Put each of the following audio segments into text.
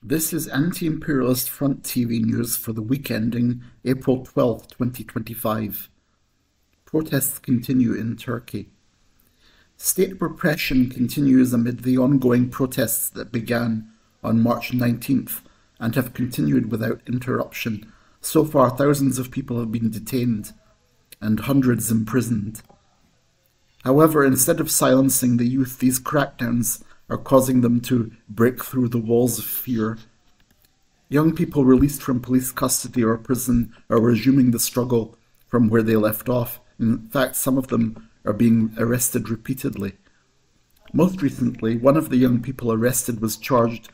This is Anti-Imperialist Front TV news for the week ending April 12, 2025. Protests continue in Turkey. State repression continues amid the ongoing protests that began on March 19th and have continued without interruption. So far, thousands of people have been detained and hundreds imprisoned. However, instead of silencing the youth, these crackdowns are causing them to break through the walls of fear. Young people released from police custody or prison are resuming the struggle from where they left off. In fact, some of them are being arrested repeatedly. Most recently, one of the young people arrested was charged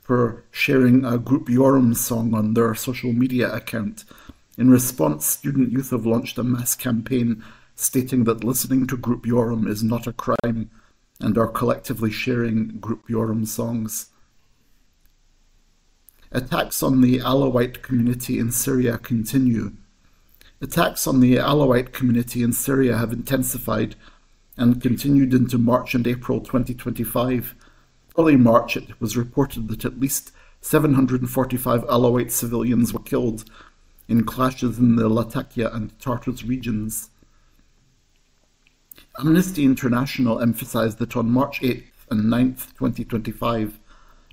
for sharing a Grup Yorum song on their social media account. In response, student youth have launched a mass campaign stating that listening to Grup Yorum is not a crime and are collectively sharing Grup Yorum songs. Attacks on the Alawite community in Syria continue. Attacks on the Alawite community in Syria have intensified and continued into March and April 2025. Early March, it was reported that at least 745 Alawite civilians were killed in clashes in the Latakia and Tartus regions. Amnesty International emphasized that on March 8th and 9th, 2025,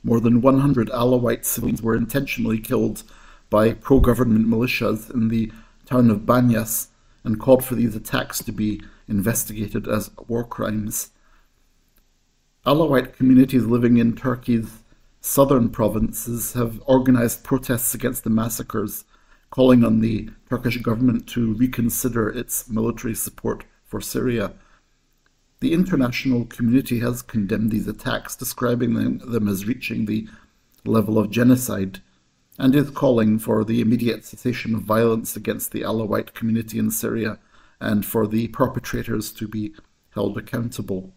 more than 100 Alawite civilians were intentionally killed by pro-government militias in the town of Banyas and called for these attacks to be investigated as war crimes. Alawite communities living in Turkey's southern provinces have organized protests against the massacres, calling on the Turkish government to reconsider its military support for Syria. The international community has condemned these attacks, describing them as reaching the level of genocide, and is calling for the immediate cessation of violence against the Alawite community in Syria and for the perpetrators to be held accountable.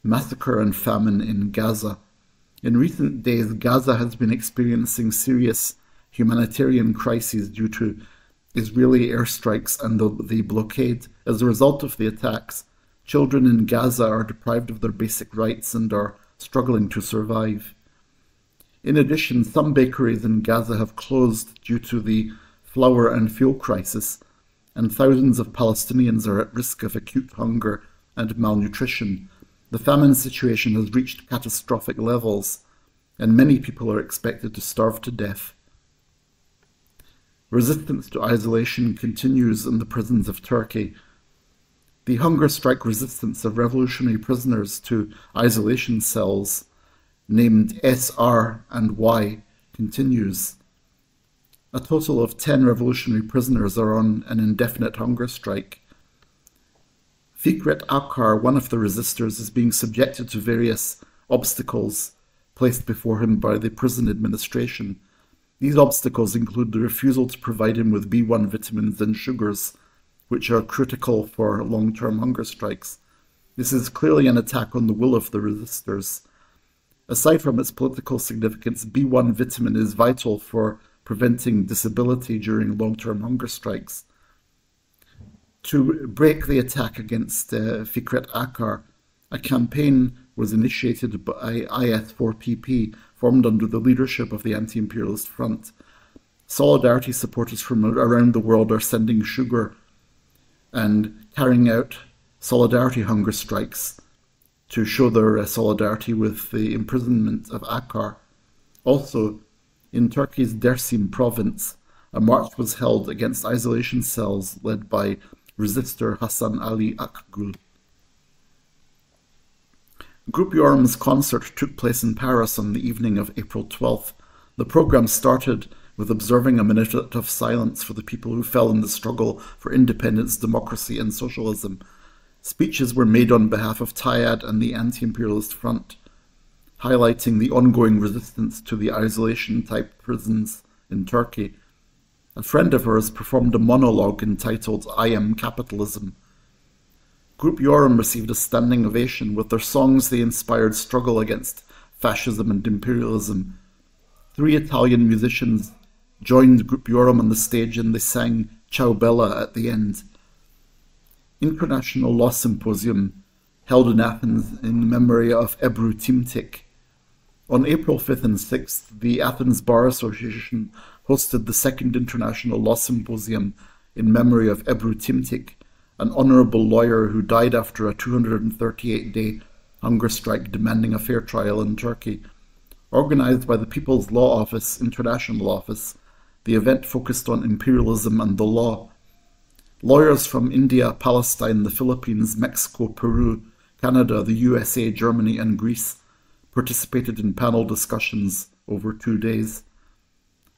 Massacre and famine in Gaza. In recent days, Gaza has been experiencing serious humanitarian crises due to Israeli airstrikes and the blockade. As a result of the attacks, children in Gaza are deprived of their basic rights and are struggling to survive. In addition, some bakeries in Gaza have closed due to the flour and fuel crisis, and thousands of Palestinians are at risk of acute hunger and malnutrition. The famine situation has reached catastrophic levels, and many people are expected to starve to death. Resistance to isolation continues in the prisons of Turkey. The hunger strike resistance of revolutionary prisoners to isolation cells, named SR and Y, continues. A total of 10 revolutionary prisoners are on an indefinite hunger strike. Fikret Akar, one of the resistors, is being subjected to various obstacles placed before him by the prison administration. These obstacles include the refusal to provide him with B1 vitamins and sugars, which are critical for long-term hunger strikes. This is clearly an attack on the will of the resistors. Aside from its political significance, B1 vitamin is vital for preventing disability during long-term hunger strikes. To break the attack against Fikret Akar, a campaign was initiated by IS4PP, formed under the leadership of the Anti-Imperialist Front. Solidarity supporters from around the world are sending sugar and carrying out solidarity hunger strikes to show their solidarity with the imprisonment of Akar. Also, in Turkey's Dersim province, a march was held against isolation cells led by resistor Hasan Ali Akgül. Grup Yorum's concert took place in Paris on the evening of April 12th. The program started with observing a minute of silence for the people who fell in the struggle for independence, democracy, and socialism. Speeches were made on behalf of Tayad and the Anti-Imperialist Front, highlighting the ongoing resistance to the isolation-type prisons in Turkey. A friend of hers performed a monologue entitled "I Am Capitalism." Grup Yorum received a standing ovation. With their songs, they inspired struggle against fascism and imperialism. 3 Italian musicians joined Grup Yorum on the stage and they sang Ciao Bella at the end. International Law Symposium held in Athens in memory of Ebru Timtik. On April 5th and 6th, the Athens Bar Association hosted the second International Law Symposium in memory of Ebru Timtik, an honourable lawyer who died after a 238-day hunger strike demanding a fair trial in Turkey. Organised by the People's Law Office International Office, the event focused on imperialism and the law. Lawyers from India, Palestine, the Philippines, Mexico, Peru, Canada, the USA, Germany and Greece participated in panel discussions over 2 days.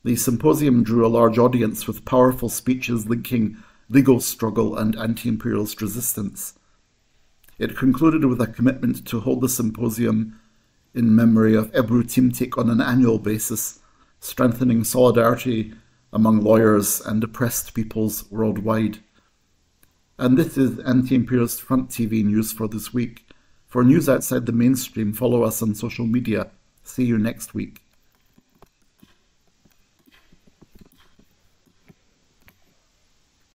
The symposium drew a large audience with powerful speeches linking legal struggle and anti-imperialist resistance. It concluded with a commitment to hold the symposium in memory of Ebru Timtik on an annual basis, strengthening solidarity among lawyers and oppressed peoples worldwide. And this is Anti-Imperialist Front TV news for this week. For news outside the mainstream, follow us on social media. See you next week.